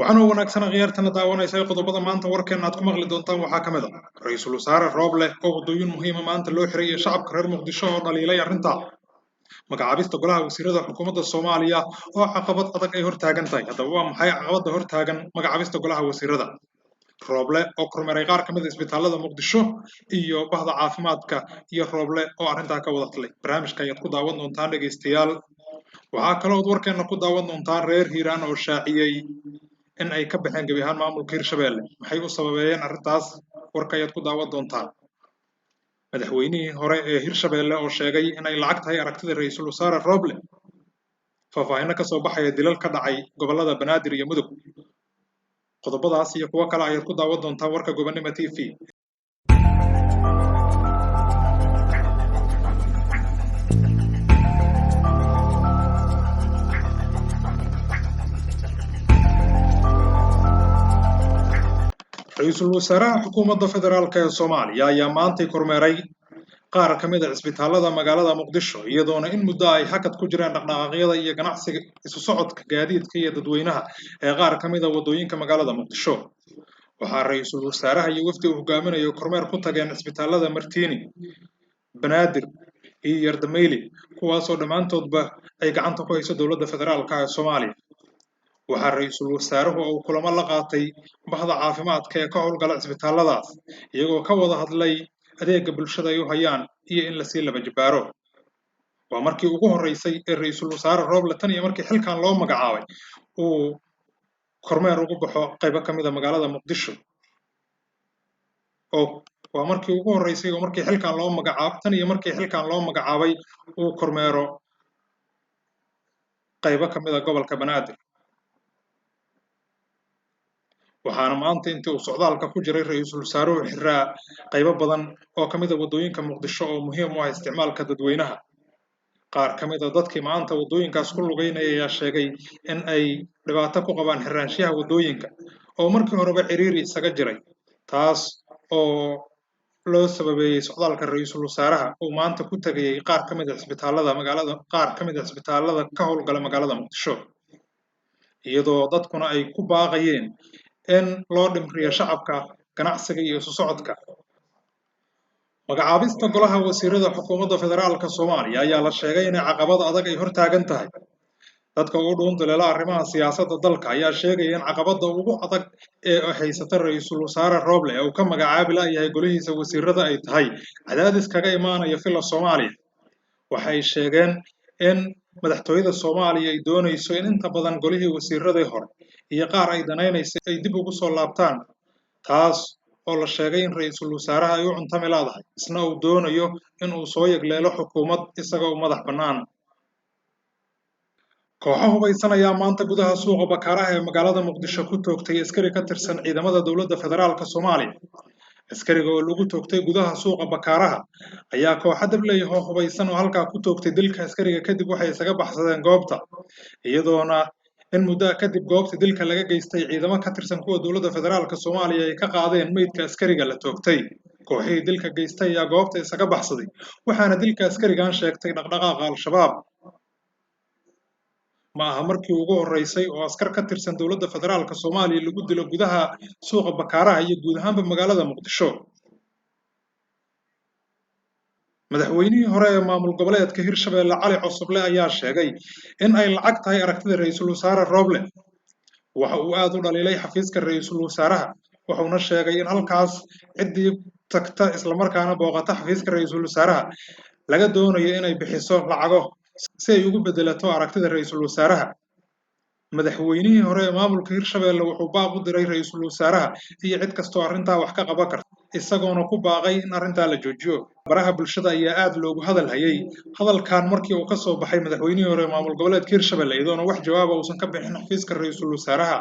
waxaana wanaagsan khiyaartana daawanaysa qodobada maanta warkeena aad ku maqli doontaan waxaa ka mid ah ra-iisul wasaare Rooble oo wadooyin muhiim ah maanta loo xiray shacabka reer Muqdisho oo dhaliilay arrinta magacaabista golaha wasiirada xukuumadda Soomaaliya oo caqabad adag ay hortaagan tahay haddaba waa maxay caqabada hortaagan magacaabista golaha wasiirada Rooble oo kormeeray qaar ka mid ah isbitaalada Muqdisho iyo bahda caafimaadka iyo Rooble oo arrinta ka wada hadlay barnaamijka ayaad ku daawan doontaan dhageystayaal waxaa kaloo warkeena ku daawan doontaan reer Hiiraan oo shaaciyay in ay ka baxeen gabi ahaan maamulka Hirshabelle maxay u sababeeyeen arrintaas warka ayaad ku daawan doontaan madaxweynihii hore ee Hirshabelle oo sheegay in ay lacag tahay aragtida ra'iisul wasaare Rooble faahfaahin ka soo baxaya dilal ka dhacay gobolada Banaadir iyo Mudug qodobadaas iyo kuwa kale ayaad ku daawan doontaan warka Gobonimo TV ra-iisul wasaaraha xukuumadda federaalka ee Soomaaliya ayaa maantay kormeeray qaar ka mid ah isbitaalada magaalada Muqdisho iyadoona in muddo ay hakad ku jiraan dhaqdhaqaaqyada iyo ganacsiga isu socodka gaadiidka iyo dadweynaha ee qaar ka mid ah wadooyinka magaalada Muqdisho waxaa ra-iisul wasaaraha iyo wafdi uu hogaaminayo kormeer ku tageen isbitaalada Martini Banaadir iyo Yardameyli kuwaasoo dhammaantoodba ay gacanta ku hayso dowladda federaalka ee Soomaaliya waxaa ra-iisul wasaaruhu uu kulamo la qaatay bahda caafimaadka ee ka howlgala isbitaaladaas iyagoo ka wada hadlay adeega bulshada ay u hayaan iyo in la sii laba jibaaro waa markii ugu horeysay ee ra-iisul wasaare Rooble tan iyo markii xilkan loo magacaabay uu kormeer ugu baxo qaybo ka mid ah magaalada Muqdisho oo waa markii ugu horeysay oo markii xilkan loo magacaabay tan iyo markii xilkan loo magacaabay uu kormeero qaybo ka mid ah gobolka Banaadir waxaana maanta intii uu socdaalka ku jiray ra-iisul wasaaruhu xiraa qaybo badan oo ka mid ah wadooyinka Muqdisho oo muhiim u ah isticmaalka dadweynaha qaar ka mid ah dadkii maanta wadooyinkaas ku lugeynaya ayaa sheegay in ay dhibaato ku qabaan xiraanshiyaha wadooyinka oo markii horeba ciriiri isaga jiray taas oo loo sababeeyay socdaalka ra-iisul wasaaraha uu maanta ku tagayay qaar ka mid ah isbitaalada ka howlgala magaalada Muqdisho iyadoo dadkuna ay ku baaqayeen in loo dhimriyo shacabka ganacsiga iyo isu socodka magacaabista golaha wasiirada xukuumadda federaalka Soomaaliya ayaa la sheegay in caqabad adag ay hortaagan tahay dadka ugu dhuunta arrimaha siyaasadda dalka ayaa sheegay in caqabada ugu adag ee haysata ra-iisul wasaare Rooble uu ka magacaabi layahay golihiisa wasiirada ay tahay cadaadis kaga imaanaya fila Soomaaliya waxay sheegeen in madaxtooyada Soomaaliya ay doonayso in inta badan golihii wasiiradii hore iyo qaar ay danaynayso ay dib ugu soo laabtaan taas oo la sheegay in ra-iisul wasaaraha ay u cuntami laadahay isna uu doonayo in uu soo yagleelo xukuumad isaga u madax bannaan kooxo hubaysan ayaa maanta gudaha suuqa Bakaaraha ee magaalada Muqdisho ku toogtay askari ka tirsan ciidamada dowladda federaalka Soomaaliya askariga oo lagu toogtay gudaha suuqa Bakaaraha ayaa kooxo dabley oo hubaysan oo halkaa ku toogtay dilka askariga kadib waxay isaga baxsadeen goobta iyadoona in muddo kadib goobta dilka laga geystay ciidamo ka tirsan kuwa dowladda federaalka Soomaaliya ay ka qaadeen meydka askariga la toogtay kooxihii dilka geystay ayaa goobta isaga baxsaday waxaana dilka askarigan sheegtay dhaqdhaqaaqa al-shabaab ma aha markii ugu horeysay oo askar ka tirsan dowladda federaalka Soomaaliya lagu dilo gudaha suuqa Bakaaraha iyo guud ahaanba magaalada Muqdisho madaxweynihii hore ee maamul goboleedka Hirshabelle Cali Cosoble ayaa sheegay in ay lacag tahay aragtida ra'iisul wasaare Rooble waxa uu aad u dhaliilay xafiiska ra'iisul wasaaraha wuxuuna sheegay in halkaas cidii tagta isla markaana booqata xafiiska ra'iisul wasaaraha laga doonayo inay bixiso lacago si ay ugu bedelato aragtida ra'iisul wasaaraha madaxweynihii hore ee maamulka Hirshabelle wuxuu baaq u diray ra'iisul wasaaraha iyo cid kasta oo arrinta wax ka qaban karta isagoona ku baaqay in arrinta la joojiyo baraha bulshada ayaa aad loogu hadal hayay hadalkan markii uu ka soo baxay madaxweynihii hore ee maamul goboleedka Hirshabelle iyadoona wax jawaab ah uusan ka bixin xafiiska ra'iisul wasaaraha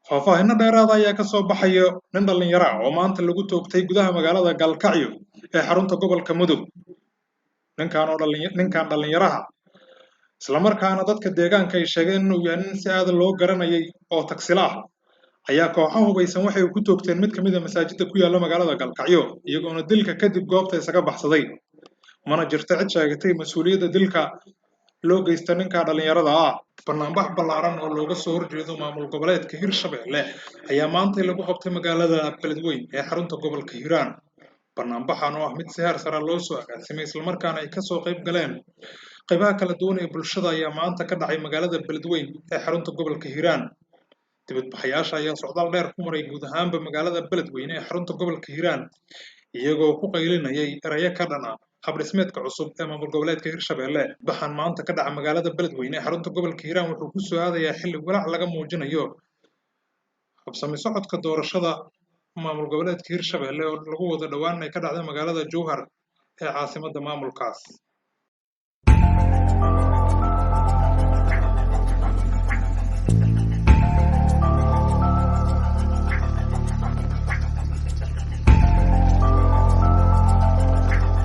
faahfaahin dheeraad ah ayaa ka soo baxaya nin dhalinyaro ah oo maanta lagu toogtay gudaha magaalada Galkacyo ee xarunta gobolka Mudug ninkan dhalinyaraha isla markaana dadka deegaanka ay sheegeen inuu yahay nin si aad loo garanayay oo taksila ah ayaa kooxo hubaysan waxay ku toogteen mid ka mid ah masaajidda ku yaalla magaalada Galkacyo iyagoona dilka kadib goobta isaga baxsaday mana jirto cid sheegatay mas'uuliyadda dilka loo geysta ninka dhalinyarada ah. Banaanbax ballaaran oo looga soo horjeedo maamul goboleedka Hirshabelle ayaa maanta lagu qabtay magaalada Beledweyne ee xarunta gobolka Hiiraan. Banaanbaxan oo ah mid si heer sare loo soo agaasimay isla markaana ay kasoo qayb galeen qaybaha kala duwan ee bulshada ayaa maanta ka dhacay magaalada Beledweyne ee xarunta gobolka Hiiraan. Dibadbaxayaasha ayaa socdaal dheer ku maray guud ahaanba magaalada Beledweyne ee xarunta gobolka Hiiraan iyagoo ku qaylinayay erayo ka dhan ah hab dhismeedka cusub ee maamul goboleedka Hirshabelle. Baxan maanta ka dhaca magaalada Beledweyne ee xarunta gobolka Hiiraan wuxuu ku soo aadayaa xilli walaac laga muujinayo habsami socodka doorashada maamul goboleedka Hirshabelle oo lagu wada dhawaan ay ka dhacday magaalada Jowhar ee caasimadda maamulkaas.